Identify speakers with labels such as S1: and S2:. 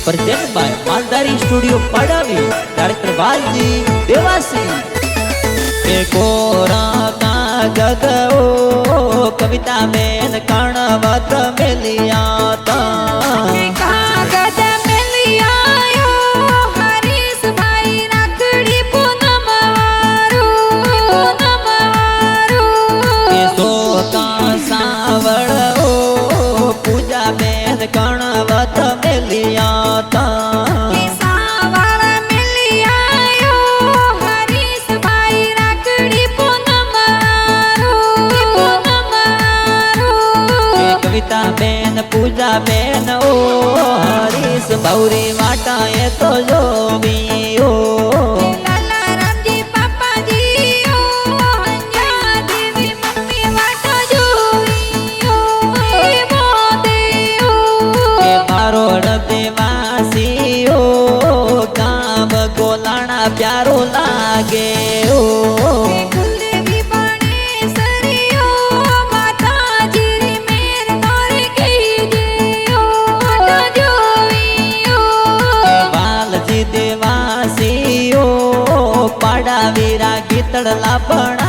S1: present by Maldari studio पड़ावी director Balji Devasi कोरा कागद ओ कविता में कणवत मिलिया था
S2: कागद मिलिया हरीश भाई राखड़ी पूनम
S1: सो का सावड़ ओ पूजा में कणवत मिलिया था कविता बेन पूजा बेन ओ हरीश भौरी वाटाए तो जो भी ओ
S2: लाला राम जी पापा जी ओ हंजा देवी मम्मी वाटा जोई ओ मोदे ओ
S1: के मारोड़ देवासी ओ गाम गोलाना प्यारो लागे ओ देवासी ओ पाड़ा वीरा गीतड़ला पण